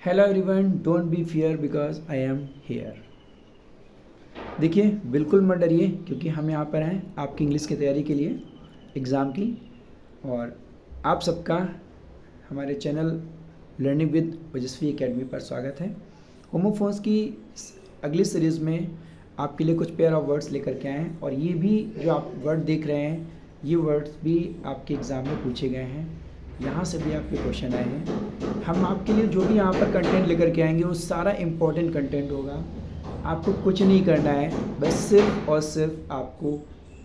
Hello everyone, don't be fear because I am here. देखिए, बिल्कुल मत डरिए क्योंकि हम यहाँ पर हैं आपकी इंग्लिश की तैयारी के लिए, एग्ज़ाम की। और आप सबका हमारे चैनल लर्निंग विद ओजस्वी एकेडमी पर स्वागत है। होमोफोन्स की अगली सीरीज़ में आपके लिए कुछ पेयर ऑफ वर्ड्स लेकर के आए हैं और ये भी जो आप वर्ड देख रहे हैं, ये वर्ड्स भी आपके एग्ज़ाम में पूछे गए हैं। यहाँ से भी आपके क्वेश्चन आए हैं। हम आपके लिए जो भी यहाँ पर कंटेंट लेकर के आएंगे वो सारा इम्पोर्टेंट कंटेंट होगा। आपको कुछ नहीं करना है, बस सिर्फ और सिर्फ आपको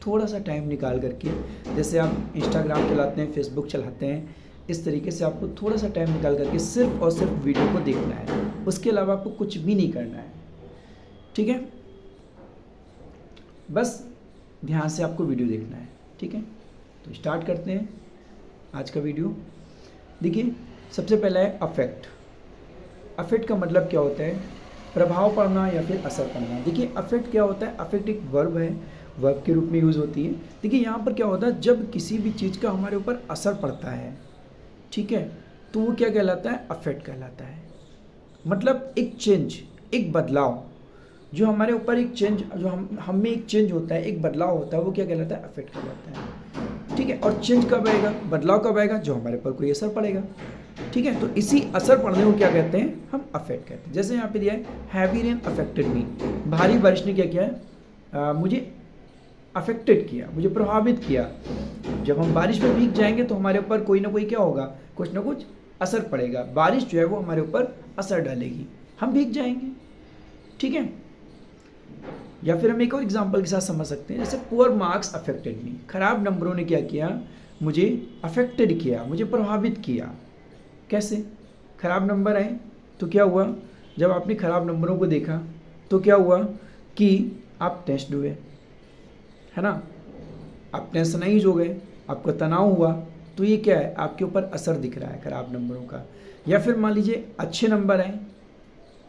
थोड़ा सा टाइम निकाल करके, जैसे आप इंस्टाग्राम चलाते हैं, फेसबुक चलाते हैं, इस तरीके से आपको थोड़ा सा टाइम निकाल करके सिर्फ और सिर्फ वीडियो को देखना है। उसके अलावा आपको कुछ भी नहीं करना है, ठीक है? बस ध्यान से आपको वीडियो देखना है, ठीक है? तो स्टार्ट करते हैं आज का वीडियो। देखिए, सबसे पहला है अफेक्ट। अफेक्ट का मतलब क्या होता है? प्रभाव पड़ना या फिर असर पड़ना। देखिए, अफेक्ट क्या होता है? अफेक्ट एक वर्ब है, वर्ब के रूप में यूज़ होती है। देखिए, यहाँ पर क्या होता है, जब किसी भी चीज़ का हमारे ऊपर असर पड़ता है, ठीक है, तो वो क्या कहलाता है? अफेक्ट कहलाता है। मतलब एक चेंज, एक बदलाव, जो हमारे ऊपर एक चेंज, जो हम में एक चेंज होता है, एक बदलाव होता है, वो क्या कहलाता है? अफेक्ट कहलाता है, ठीक है? और चेंज कब आएगा, बदलाव कब आएगा? जो हमारे पर कोई असर पड़ेगा, ठीक है? तो इसी असर पड़ने को क्या कहते हैं? हम अफेक्ट कहते हैं। जैसे यहाँ पे दिया है, हैवी रेन अफेक्टेड मी। भारी बारिश ने क्या किया? मुझे अफेक्टेड किया, मुझे प्रभावित किया। जब हम बारिश में भीग जाएंगे तो हमारे ऊपर कोई ना कोई क्या होगा, कुछ ना कुछ असर पड़ेगा। बारिश जो है वो हमारे ऊपर असर डालेगी, हम भीग जाएंगे, ठीक है? या फिर हम एक और एग्जांपल के साथ समझ सकते हैं, जैसे पुअर मार्क्स अफेक्टेड मी। खराब नंबरों ने क्या किया? मुझे अफेक्टेड किया, मुझे प्रभावित किया। कैसे? खराब नंबर आए तो क्या हुआ? जब आपने खराब नंबरों को देखा तो क्या हुआ कि आप टेंस्ड हुए, है ना? आप टेंशनाइज हो गए, आपको तनाव हुआ। तो ये क्या है? आपके ऊपर असर दिख रहा है खराब नंबरों का। या फिर मान लीजिए अच्छे नंबर आए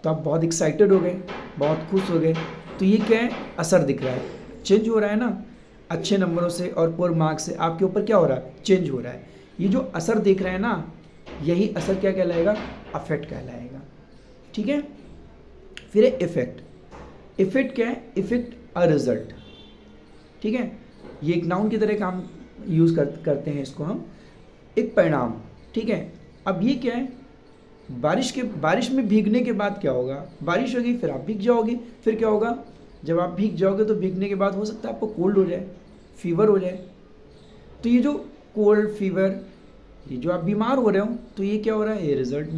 तो आप बहुत एक्साइटेड हो गए, बहुत खुश हो गए। तो ये क्या है? असर दिख रहा है, चेंज हो रहा है ना। अच्छे नंबरों से और पुअर मार्क्स से आपके ऊपर क्या हो रहा है? चेंज हो रहा है। ये जो असर दिख रहा है ना, यही असर क्या कहलाएगा? अफेक्ट कहलाएगा, ठीक है? फिर है इफेक्ट। इफेक्ट क्या है? इफेक्ट अ रिजल्ट, ठीक है? ये एक नाउन की तरह काम यूज़ करते हैं इसको हम, एक परिणाम, ठीक है? अब ये क्या है? बारिश में भीगने के बाद क्या होगा? बारिश होगी, फिर आप भीग जाओगे। फिर क्या होगा? जब आप भीग जाओगे तो भीगने के बाद हो सकता है आपको कोल्ड हो जाए, फीवर हो जाए। तो ये जो कोल्ड, फीवर, ये जो आप बीमार हो रहे हो, तो ये क्या हो रहा है? ये रिजल्ट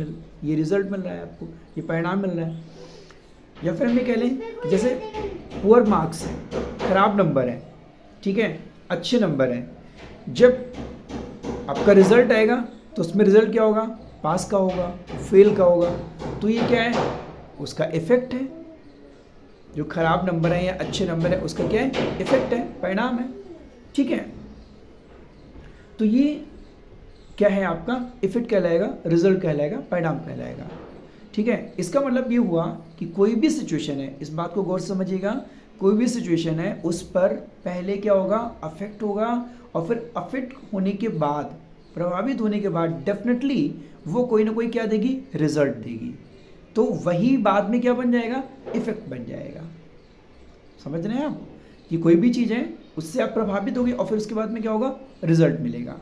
मिल रहा है आपको, ये परिणाम मिल रहा है। या फिर हम ये कह लें, जैसे पुअर मार्क्स है, खराब नंबर है, ठीक है, अच्छे नंबर हैं। जब आपका रिजल्ट आएगा तो उसमें रिजल्ट क्या होगा? पास का होगा, फेल का होगा। तो ये क्या है? उसका इफेक्ट है। जो खराब नंबर है या अच्छे नंबर है, उसका क्या है? इफेक्ट है, परिणाम है, ठीक है? तो ये क्या है? आपका इफेक्ट कहलाएगा, रिजल्ट कहलाएगा, परिणाम कहलाएगा, ठीक है? इसका मतलब ये हुआ कि कोई भी सिचुएशन है, इस बात को गौर से समझिएगा, कोई भी सिचुएशन है उस पर पहले क्या होगा? अफेक्ट होगा, और फिर अफेक्ट होने के बाद, प्रभावित होने के बाद डेफिनेटली वो कोई ना कोई क्या देगी? रिजल्ट देगी। तो वही बाद में क्या बन जाएगा? इफेक्ट बन जाएगा। समझ रहे हैं आप? कि कोई भी चीज़ है उससे आप प्रभावित होगी और फिर उसके बाद में क्या होगा? रिजल्ट मिलेगा,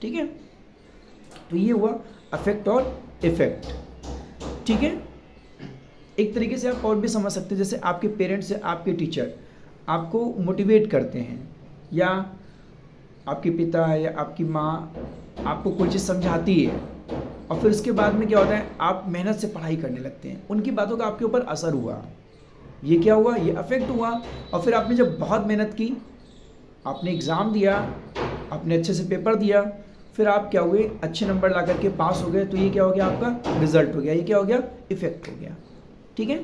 ठीक है? तो ये हुआ अफेक्ट और इफेक्ट, ठीक है? एक तरीके से आप और भी समझ सकते हैं, जैसे आपके पेरेंट्स या आपके टीचर आपको मोटिवेट करते हैं, या आपके पिता या आपकी माँ आपको कोई चीज़ समझाती है और फिर उसके बाद में क्या होता है? आप मेहनत से पढ़ाई करने लगते हैं, उनकी बातों का आपके ऊपर असर हुआ। ये क्या हुआ? ये अफेक्ट हुआ। और फिर आपने जब बहुत मेहनत की, आपने एग्ज़ाम दिया, आपने अच्छे से पेपर दिया, फिर आप क्या हुए? अच्छे नंबर ला करके पास हो गए। तो ये क्या हो गया? आपका रिजल्ट हो गया। ये क्या हो गया? इफेक्ट हो गया, ठीक है?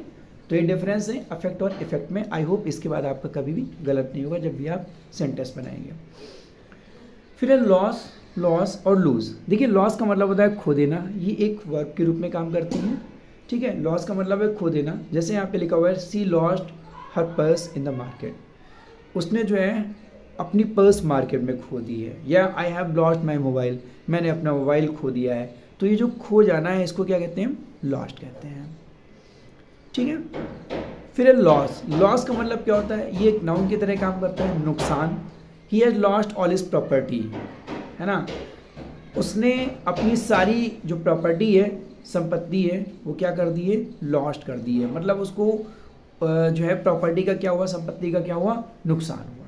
तो ये डिफरेंस है अफेक्ट और इफेक्ट में। आई होप इसके बाद आपका कभी भी गलत नहीं होगा जब भी आप सेंटेंस बनाएंगे। फिर है लॉस और लूज़। देखिए, लॉस का मतलब होता है खो देना, ये एक वर्ब के रूप में काम करती है, ठीक है? लॉस का मतलब है खो देना। जैसे यहाँ पे लिखा हुआ है, she lost her purse in the market. उसने जो है अपनी पर्स मार्केट में खो दी है। या I have lost my mobile, मैंने अपना मोबाइल खो दिया है। तो ये जो खो जाना है इसको क्या कहते हैं, लॉस्ट कहते हैं, ठीक है। फिर है लॉस। लॉस का मतलब क्या होता है, ये एक नाउन की तरह काम करता है, नुकसान। He has lost all his property, है ना, उसने अपनी सारी जो प्रॉपर्टी है, संपत्ति है, वो क्या कर दी है, लॉस्ट कर दी है। मतलब उसको जो है प्रॉपर्टी का क्या हुआ, संपत्ति का क्या हुआ, नुकसान हुआ,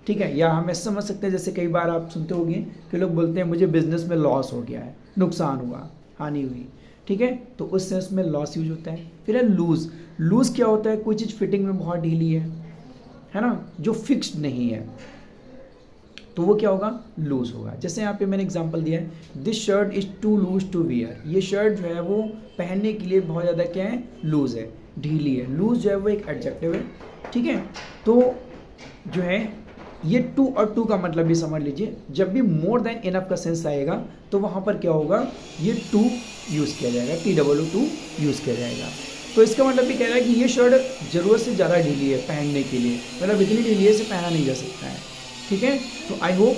ठीक है। या हम ऐसे समझ सकते हैं, जैसे कई बार आप सुनते होंगे कि लोग बोलते हैं मुझे बिजनेस में लॉस हो गया है, नुकसान हुआ, हानि हुई, ठीक है, तो उस सेंस में लॉस यूज होता है। फिर है लूज। लूज क्या होता है, कोई चीज़ फिटिंग में बहुत ढीली है ना, जो फिक्स्ड नहीं है, तो वो क्या होगा, लूज होगा। जैसे यहाँ पे मैंने एग्जांपल दिया है, this shirt is too loose to wear. ये शर्ट जो है वो पहनने के लिए बहुत ज़्यादा क्या है, लूज है, ढीली है। लूज जो है वो एक एडजेक्टिव है, ठीक है। तो जो है ये टू और टू का मतलब भी समझ लीजिए, जब भी मोर देन इनफ का सेंस आएगा तो वहाँ पर क्या होगा, ये टू यूज़ किया जाएगा, TOO यूज़ किया जाएगा। तो इसका मतलब भी कह रहा है कि ये शर्ट ज़रूरत से ज़्यादा ढीली है पहनने के लिए, मतलब इतनी ढीली है इसे पहना नहीं जा सकता है, ठीक है। तो आई होप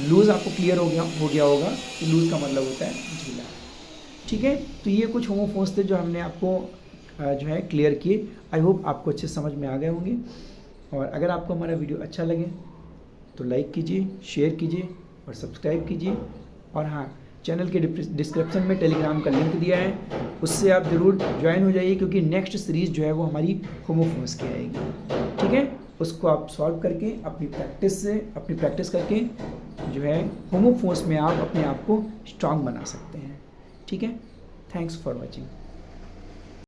लूज़ आपको क्लियर हो गया होगा कि लूज़ का मतलब होता है ढीला, ठीक है। तो ये कुछ होमोफोन्स थे जो हमने आपको जो है क्लियर किए। आई होप आपको अच्छे समझ में आ गए होंगे। और अगर आपको हमारा वीडियो अच्छा लगे तो लाइक कीजिए, शेयर कीजिए और सब्सक्राइब कीजिए। और हाँ, चैनल के डिस्क्रिप्शन में टेलीग्राम का लिंक दिया है, उससे आप ज़रूर ज्वाइन हो जाइए, क्योंकि नेक्स्ट सीरीज़ जो है वो हमारी होमोफोन्स की आएगी, ठीक है। उसको आप सॉल्व करके अपनी प्रैक्टिस करके जो है होमोफोन्स में आप अपने आप को स्ट्रांग बना सकते हैं, ठीक है। Thanks for watching.